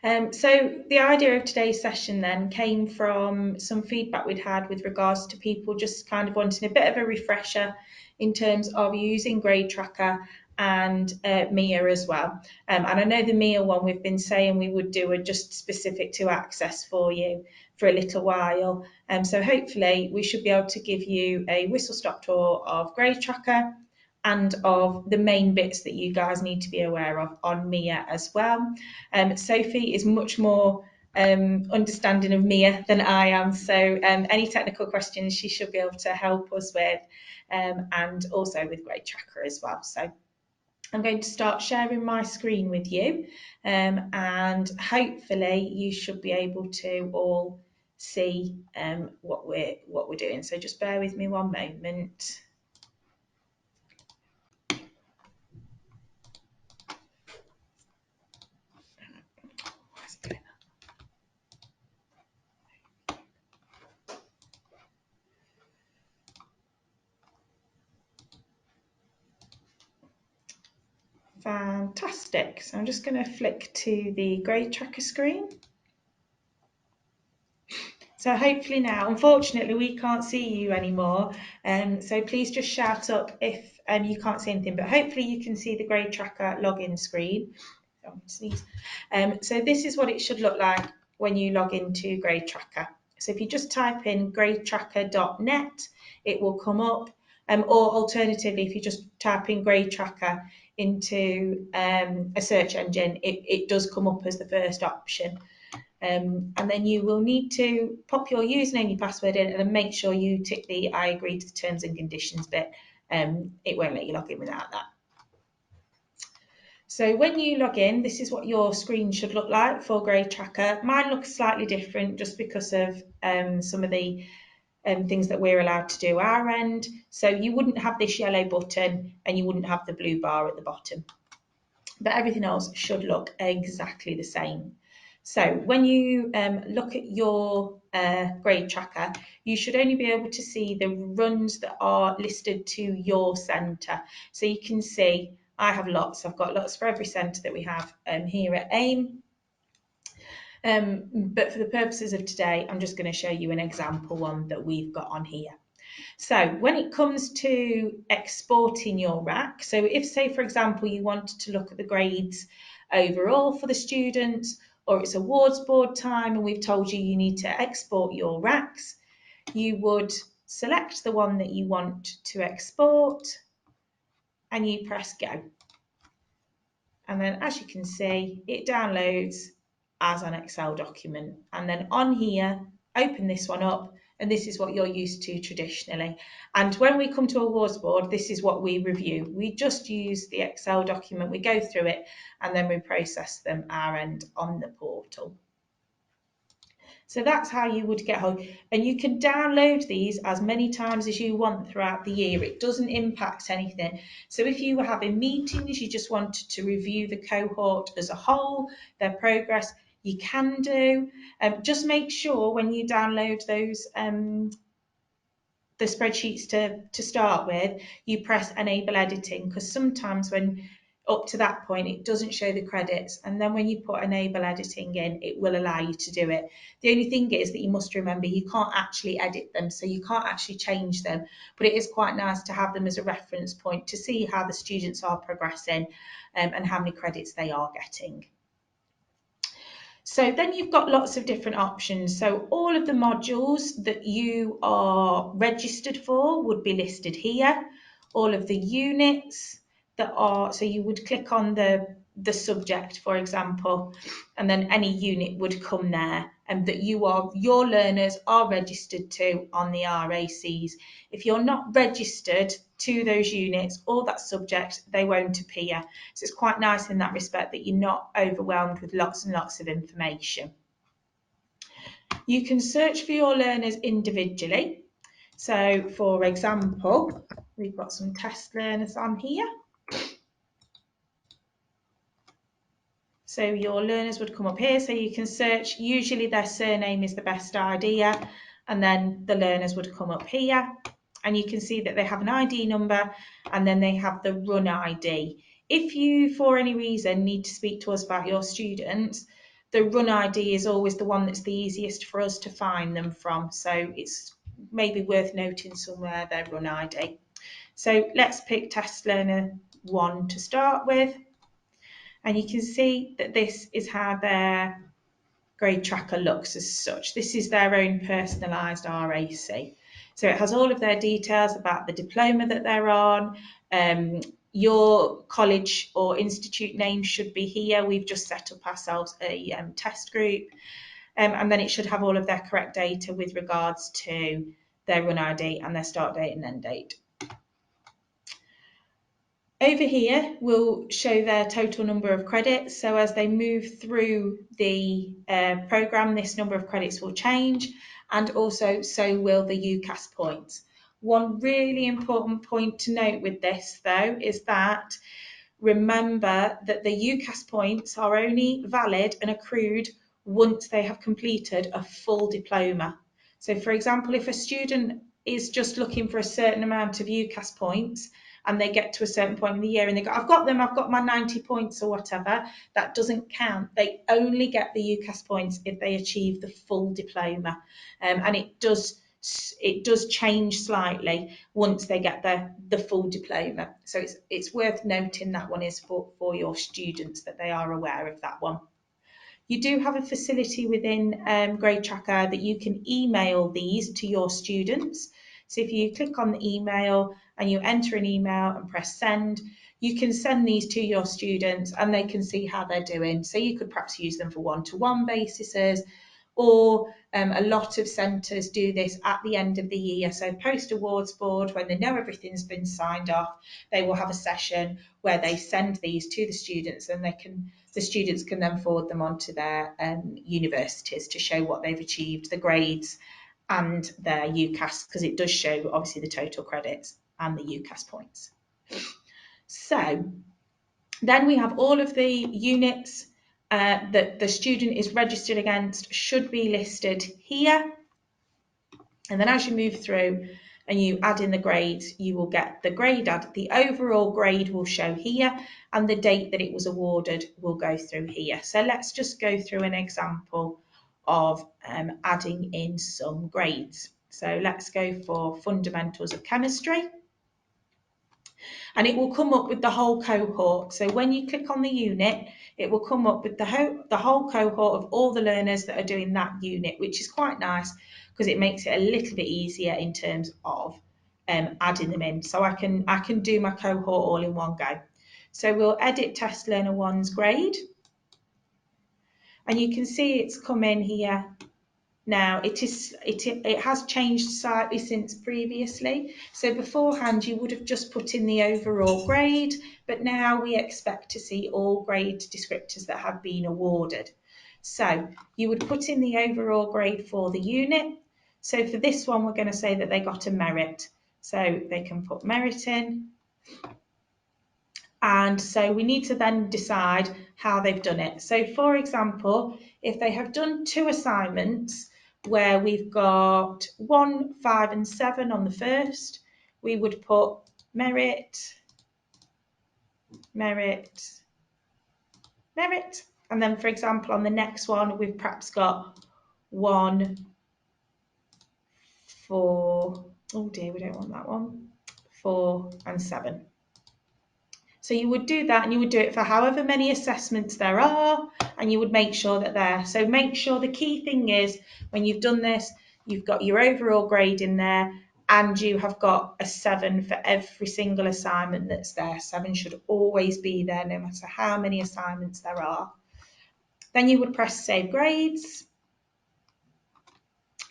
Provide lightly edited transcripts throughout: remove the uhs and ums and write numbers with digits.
So the idea of today's session then came from some feedback we'd had with regards to people just kind of wanting a bit of a refresher in terms of using Gradetraka and MIA as well. And I know the MIA one we've been saying we would do just specific to access for you for a little while. So hopefully we should be able to give you a whistle-stop tour of Gradetraka and of the main bits that you guys need to be aware of on MIA as well. Sophie is much more understanding of MIA than I am, so any technical questions she should be able to help us with, and also with Gradetraka as well. So I'm going to start sharing my screen with you, and hopefully you should be able to all see what we're doing. So just bear with me one moment. Fantastic. So I'm just going to flick to the Gradetraka screen. So hopefully now, unfortunately, we can't see you anymore. So please just shout up if you can't see anything, but hopefully you can see the Gradetraka login screen. So this is what it should look like when you log into Gradetraka. So if you just type in gradetraka.net, it will come up. Or alternatively, if you just type in Gradetraka into a search engine, it does come up as the first option. And then you will need to pop your username, your password in, and then make sure you tick the I agree to the terms and conditions bit. It won't let you log in without that. So when you log in, this is what your screen should look like for Gradetraka. Mine looks slightly different just because of some of the things that we're allowed to do our end. So you wouldn't have this yellow button and you wouldn't have the blue bar at the bottom. But everything else should look exactly the same. So when you look at your Gradetraka, you should only be able to see the runs that are listed to your centre. So you can see I have lots. I've got lots for every centre that we have here at AIM. But for the purposes of today, I'm just going to show you an example one that we've got on here. So when it comes to exporting your RAC, so if, say, for example, you wanted to look at the grades overall for the students, or it's awards board time and we've told you you need to export your RACs, you would select the one that you want to export and you press go. And then as you can see, it downloads as an Excel document. And then on here, open this one up, and this is what you're used to traditionally. And when we come to awards board, this is what we review. We just use the Excel document, we go through it, and then we process them our end on the portal. So that's how you would get hold. And you can download these as many times as you want throughout the year. It doesn't impact anything. So if you were having meetings, you just wanted to review the cohort as a whole, their progress, you can do. Just make sure when you download those the spreadsheets to start with, you press enable editing, because sometimes when up to that point it doesn't show the credits, and then when you put enable editing in, it will allow you to do it. The only thing is that you must remember you can't actually edit them, so you can't actually change them, but it is quite nice to have them as a reference point to see how the students are progressing and how many credits they are getting. So then you've got lots of different options. So all of the modules that you are registered for would be listed here. All of the units that are, so you would click on the subject, for example, and then any unit would come there, and that your learners are registered to on the RACs. If you're not registered to those units or that subject, they won't appear. So it's quite nice in that respect that you're not overwhelmed with lots and lots of information. You can search for your learners individually. So for example, we've got some test learners on here. So your learners would come up here, so you can search. Usually their surname is the best idea, and then the learners would come up here, and you can see that they have an ID number, and then they have the run ID. If you, for any reason, need to speak to us about your students, the run ID is always the one that's the easiest for us to find them from. So it's maybe worth noting somewhere their run ID. So let's pick Test Learner 1 to start with. And you can see that this is how their grade tracker looks as such. This is their own personalised RAC. So it has all of their details about the diploma that they're on. Your college or institute name should be here. We've just set up ourselves a test group. And then it should have all of their correct data with regards to their run ID and their start date and end date. Over here, we'll show their total number of credits. So as they move through the programme, this number of credits will change, and also so will the UCAS points. One really important point to note with this, though, is that remember that the UCAS points are only valid and accrued once they have completed a full diploma. So, for example, if a student is just looking for a certain amount of UCAS points, and they get to a certain point in the year and they go, I've got them, I've got my 90 points or whatever, that doesn't count. They only get the UCAS points if they achieve the full diploma. And it does change slightly once they get the full diploma. So it's worth noting that one is for your students, that they are aware of that one. You do have a facility within Gradetraka that you can email these to your students. So if you click on the email and you enter an email and press send, you can send these to your students and they can see how they're doing. So you could perhaps use them for one-to-one basis, or a lot of centres do this at the end of the year. So post-awards board, when they know everything's been signed off, they will have a session where they send these to the students, and the students can then forward them on to their universities to show what they've achieved, the grades and their UCAS, because it does show obviously the total credits and the UCAS points. So then we have all of the units that the student is registered against should be listed here. And then as you move through and you add in the grades, you will get the grade add. The overall grade will show here, and the date that it was awarded will go through here. So let's just go through an example of adding in some grades. So let's go for Fundamentals of Chemistry. And it will come up with the whole cohort. So when you click on the unit, it will come up with the whole cohort of all the learners that are doing that unit, which is quite nice because it makes it a little bit easier in terms of adding them in. So I can do my cohort all in one go. So we'll edit Test Learner 1's grade. And you can see it's come in here. Now it has changed slightly since previously. So beforehand you would have just put in the overall grade, but now we expect to see all grade descriptors that have been awarded. So you would put in the overall grade for the unit. So for this one we're going to say that they got a merit. So they can put merit in. And so we need to then decide how they've done it. So for example, if they have done 2 assignments where we've got 1, 5 and 7 on the first, we would put merit, merit, merit. And then for example, on the next one, we've perhaps got 1, 4, oh dear, we don't want that one, 4 and 7. So you would do that, and you would do it for however many assessments there are, and you would make sure that they're. So make sure the key thing is when you've done this, you've got your overall grade in there, and you have got a 7 for every single assignment that's there. 7 should always be there, no matter how many assignments there are. Then you would press Save Grades,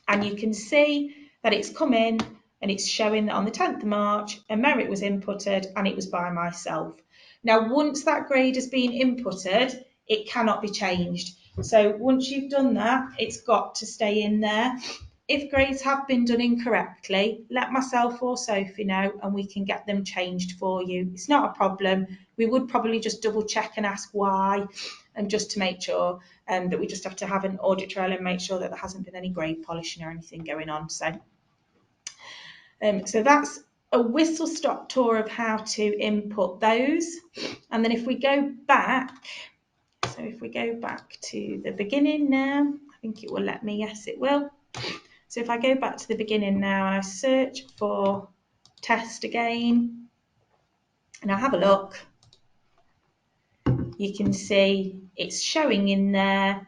and you can see that it's come in and it's showing that on the 10th of March, a merit was inputted and it was by myself. Now, once that grade has been inputted, it cannot be changed. So once you've done that, it's got to stay in there. If grades have been done incorrectly, let myself or Sophie know and we can get them changed for you. It's not a problem. We would probably just double check and ask why, and just to make sure that we just have to have an audit trail and make sure that there hasn't been any grade polishing or anything going on. So that's a whistle-stop tour of how to input those. And then if we go back, so So if we go back to the beginning now, I think it will let me, yes it will. So if I go back to the beginning now and I search for test again, and I have a look, you can see it's showing in there.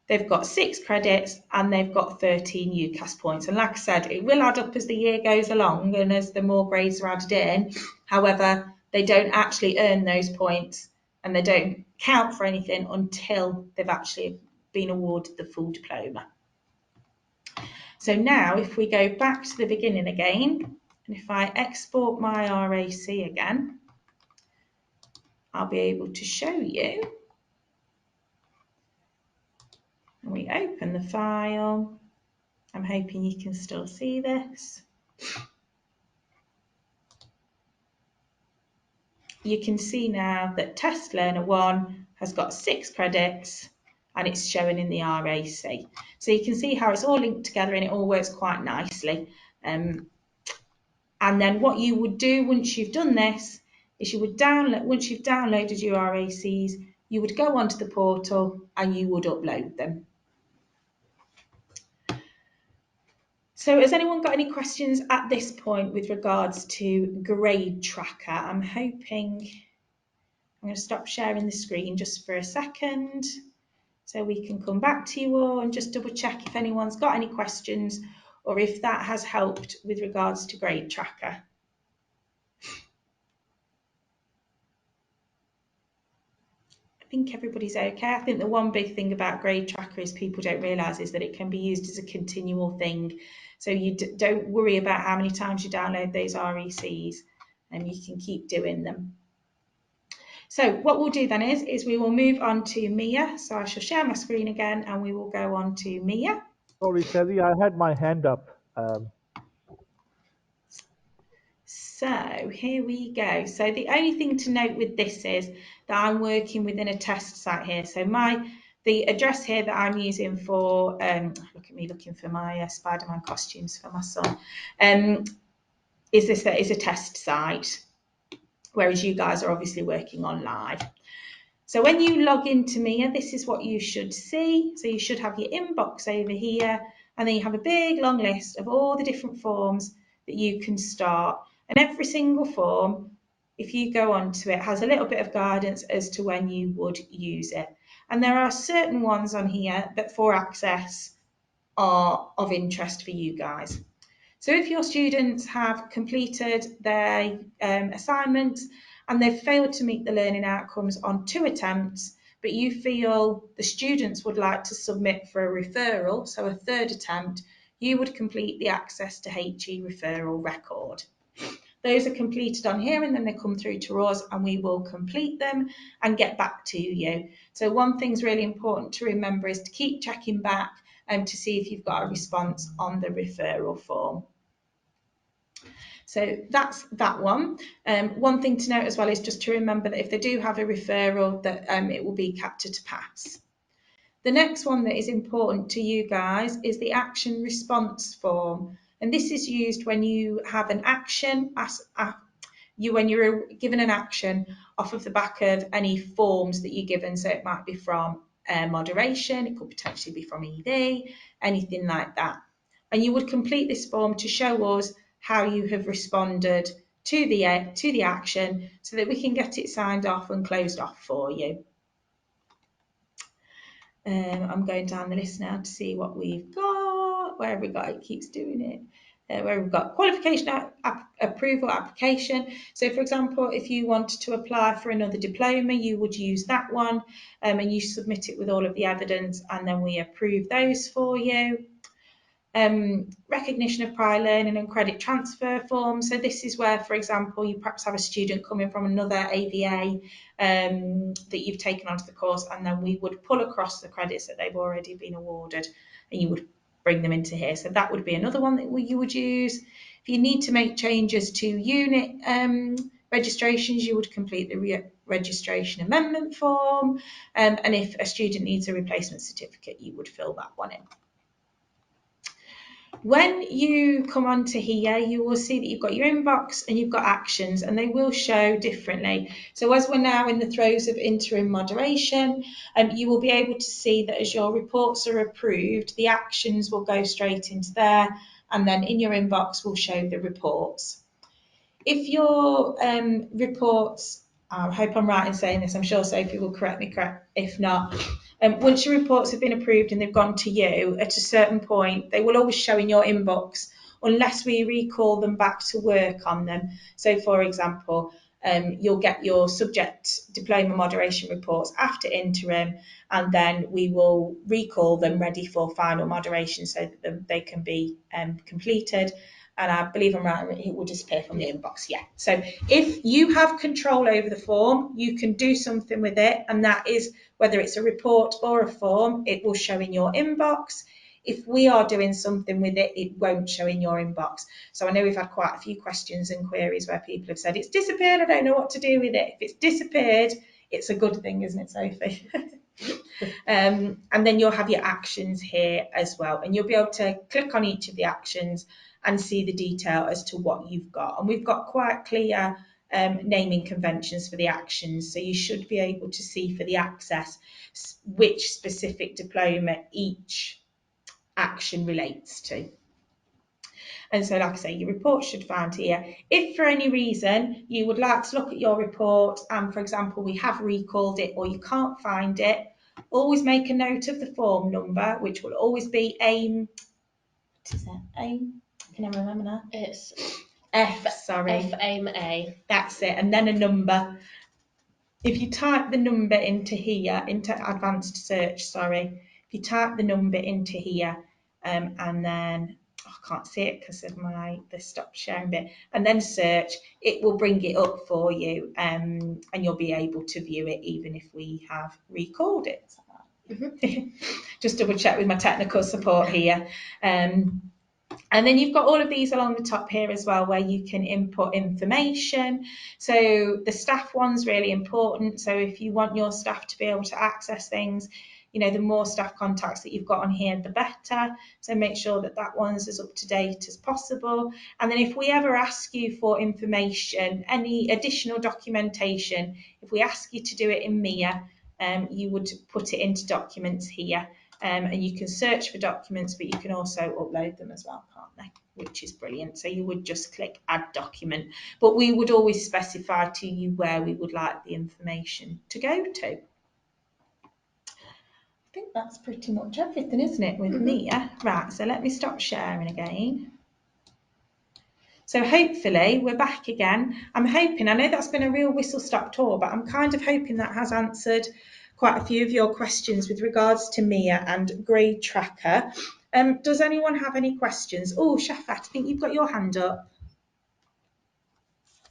They've got 6 credits and they've got 13 UCAS points. And like I said, it will add up as the year goes along and as the more grades are added in. However, they don't actually earn those points and they don't count for anything until they've actually been awarded the full diploma. So now if we go back to the beginning again, and if I export my RAC again, I'll be able to show you. And we open the file. I'm hoping you can still see this. You can see now that Test Learner 1 has got 6 credits and it's showing in the RAC. So you can see how it's all linked together and it all works quite nicely. And then what you would do once you've done this is you would download, once you've downloaded your RACs, you would go onto the portal and you would upload them. So has anyone got any questions at this point with regards to Gradetraka? I'm hoping, I'm going to stop sharing the screen just for a second so we can come back to you all and just double check if anyone's got any questions or if that has helped with regards to Gradetraka. I think everybody's okay. I think the one big thing about Gradetraka is people don't realise is that it can be used as a continual thing. So you don't worry about how many times you download those RECs and you can keep doing them. So what we'll do then is we will move on to MIA. So I shall share my screen again and we will go on to MIA. Sorry, Sally, I had my hand up. So here we go. So the only thing to note with this is that I'm working within a test site here. So the address here that I'm using for, look at me looking for my Spider-Man costumes for my son, is a test site, whereas you guys are obviously working on live. So when you log into MIA, this is what you should see. So you should have your inbox over here, and then you have a big long list of all the different forms that you can start. And every single form, if you go onto it, has a little bit of guidance as to when you would use it. And there are certain ones on here that for access are of interest for you guys. So if your students have completed their assignments and they've failed to meet the learning outcomes on 2 attempts, but you feel the students would like to submit for a referral, so a 3rd attempt, you would complete the Access to HE referral record. Those are completed on here and then they come through to us and we will complete them and get back to you. So one thing's really important to remember is to keep checking back and to see if you've got a response on the referral form. So that's that one. One thing to note as well is just to remember that if they do have a referral, that it will be captured to pass. The next one that is important to you guys is the action response form. And this is used when you have an action, when you're given an action off of the back of any forms that you're given. So it might be from moderation, it could potentially be from ED, anything like that. And you would complete this form to show us how you have responded to the action so that we can get it signed off and closed off for you. I'm going down the list now to see what we've got. Where have we got? It keeps doing it. Where we've got qualification approval application. So for example, if you wanted to apply for another diploma, you would use that one and you submit it with all of the evidence and then we approve those for you. Recognition of prior learning and credit transfer forms. So this is where, for example, you perhaps have a student coming from another AVA that you've taken onto the course, and then we would pull across the credits that they've already been awarded and you would bring them into here. So that would be another one that you would use. If you need to make changes to unit registrations, you would complete the registration amendment form, and if a student needs a replacement certificate, you would fill that one in. When you come onto here, you will see that you've got your inbox and you've got actions, and they will show differently. So as we're now in the throes of interim moderation, you will be able to see that as your reports are approved, the actions will go straight into there, and then in your inbox will show the reports. If your reports, I hope I'm right in saying this, I'm sure Sophie will correct me if not. Once your reports have been approved and they've gone to you, at a certain point, they will always show in your inbox unless we recall them back to work on them. So, for example, you'll get your subject diploma moderation reports after interim, and then we will recall them ready for final moderation so that they can be completed. And I believe I'm right, it will disappear from the inbox. Yeah. So if you have control over the form, you can do something with it, and that is whether it's a report or a form, it will show in your inbox. If we are doing something with it, it won't show in your inbox. So I know we've had quite a few questions and queries where people have said, it's disappeared, I don't know what to do with it. If it's disappeared, it's a good thing, isn't it, Sophie? And then you'll have your actions here as well, and you'll be able to click on each of the actions and see the detail as to what you've got. And we've got quite clear naming conventions for the actions, so you should be able to see for the access which specific diploma each action relates to. And so, like I say, your report should find here. If for any reason you would like to look at your report and, for example, we have recalled it or you can't find it, always make a note of the form number, which will always be AIM. What is that? AIM? Can I remember now? It's sorry. FAMA. That's it. And then a number. If you type the number into here, into advanced search, sorry, if you type the number into here, and then I can't see it because of the stop sharing bit, and then search, it will bring it up for you, and you'll be able to view it even if we have recalled it. Just double check with my technical support here. And then you've got all of these along the top here as well, where you can input information. So the staff one's really important. So if you want your staff to be able to access things, the more staff contacts that you've got on here, the better. So make sure that that one's as up to date as possible. And then if we ever ask you for information, any additional documentation, if we ask you to do it in MIA, you would put it into documents here. And you can search for documents, but you can also upload them as well, can't they? Which is brilliant. So you would just click add document, but we would always specify to you where we would like the information to go to. I think that's pretty much everything, isn't it, with Mia? Right, so let me stop sharing again. So hopefully we're back again. I'm hoping, I know that's been a real whistle-stop tour, but I'm kind of hoping that has answered quite a few of your questions with regards to MIA and Gradetraka. Does anyone have any questions? Oh, Shafat, I think you've got your hand up.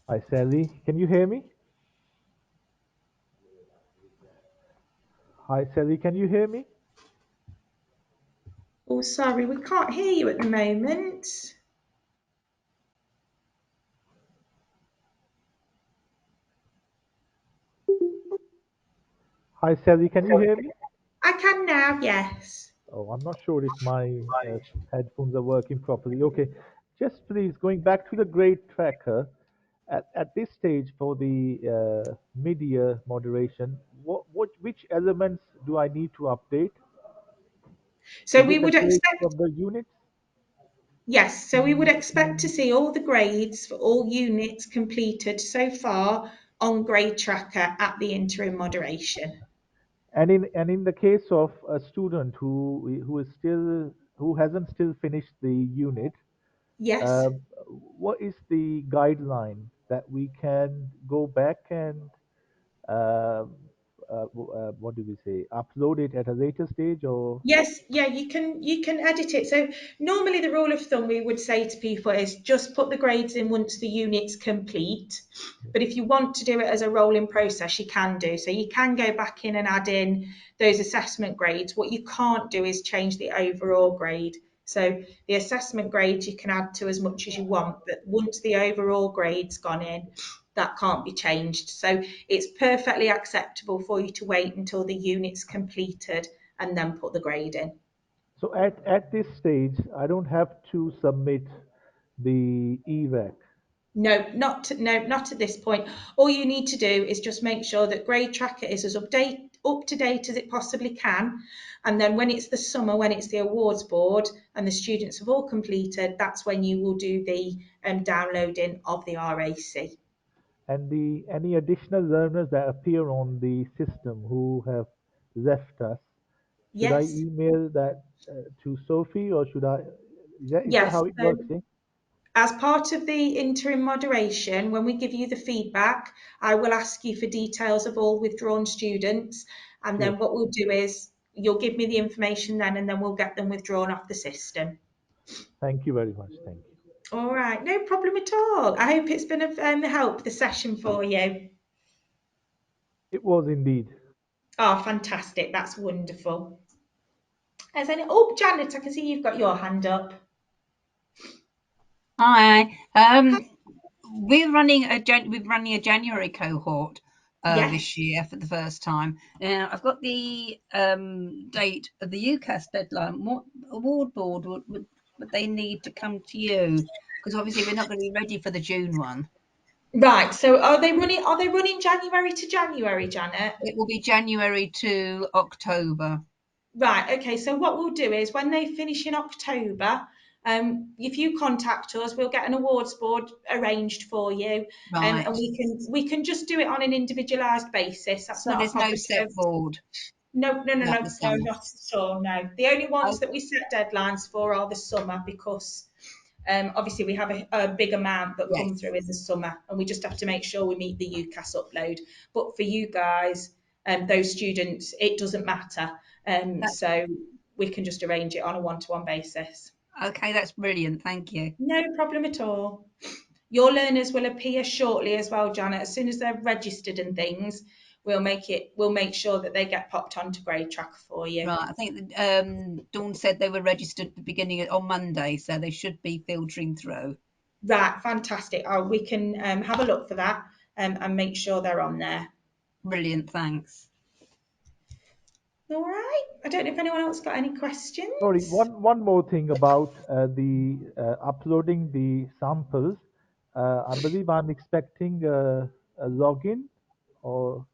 Hi, Sally. Can you hear me? Hi, Sally. Can you hear me? Oh, sorry, we can't hear you at the moment. Hi, Sally. Can you hear me? I can now, yes. Oh, I'm not sure if my headphones are working properly. Okay. Just please, going back to the grade tracker, at this stage for the mid-year moderation, which elements do I need to update? So Is we it the would grades expect, from the units? yes, so we would expect to see all the grades for all units completed so far on Gradetraka at the interim moderation. And in the case of a student who hasn't still finished the unit, Yes. uh, what is the guideline that we can go back and uh, what do we say, upload it at a later stage, or Yes, yeah, you can edit it. So normally the rule of thumb we would say to people is just put the grades in once the unit's complete. But if you want to do it as a rolling process, you can do. So you can go back in and add in those assessment grades. What you can't do is change the overall grade. So the assessment grades you can add to as much as you want, but once the overall grade's gone in, that can't be changed. So it's perfectly acceptable for you to wait until the unit's completed and then put the grade in. So at this stage, I don't have to submit the EVAC. No, not at this point. All you need to do is just make sure that Grade Tracker is as up to date as it possibly can. And then when it's the summer, when it's the awards board and the students have all completed, that's when you will do the downloading of the RAC. And the any additional learners that appear on the system who have left us, should I Yes, email that to Sophie or should I? Is that yes. how it works? Eh? As part of the interim moderation, when we give you the feedback, I will ask you for details of all withdrawn students. And Sure. then what we'll do is you'll give me the information then, and then we'll get them withdrawn off the system. Thank you very much. Thank you. All right, no problem at all. I hope it's been of help, the session for you. It was indeed. Oh, fantastic. That's wonderful. Oh, Janet, I can see you've got your hand up. Hi. We're running a January cohort Yes. this year for the first time. Now I've got the date of the UCAS deadline. What award board would they need to come to you? Because obviously we're not going to be ready for the June one. Right. So are they running January to January, Janet? It will be January to October. Right, okay. So what we'll do is when they finish in October, if you contact us, we'll get an awards board arranged for you, and Right. we can just do it on an individualised basis. That's So not a there's no problem. So set board no, no, no, like no, the no, summer. not at all. No, the only ones Oh, that we set deadlines for are the summer because obviously we have a big amount that come yes. through in the summer, and we just have to make sure we meet the UCAS upload. But for you guys, those students, it doesn't matter. That's So we can just arrange it on a one-to-one basis. okay. That's brilliant. Thank you. No problem at all. Your learners will appear shortly as well, Janet. As soon as they're registered and things, we'll make sure that they get popped onto Grade Track for you. Right, I think Dawn said they were registered at the beginning on Monday, so they should be filtering through. Right, fantastic. Oh, we can have a look for that and make sure they're on there. Brilliant, thanks. All right. I don't know if anyone else got any Sorry, questions. one more thing about the uploading the samples. I believe I'm expecting a login or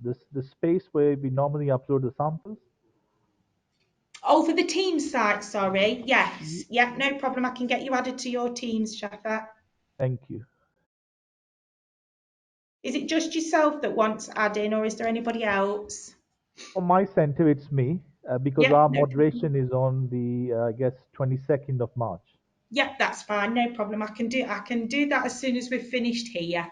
the space where we normally upload the samples. Oh, for the Teams site, sorry. Ye- Yes. Yeah, no problem. I can get you added to your Teams, Shafat. Thank you. Is it just yourself that wants adding, or is there anybody else? For my center, it's me because Yep, our no problem. moderation is on the I guess 22nd of March. Yep, that's fine. No problem. I can do that as soon as we've finished here.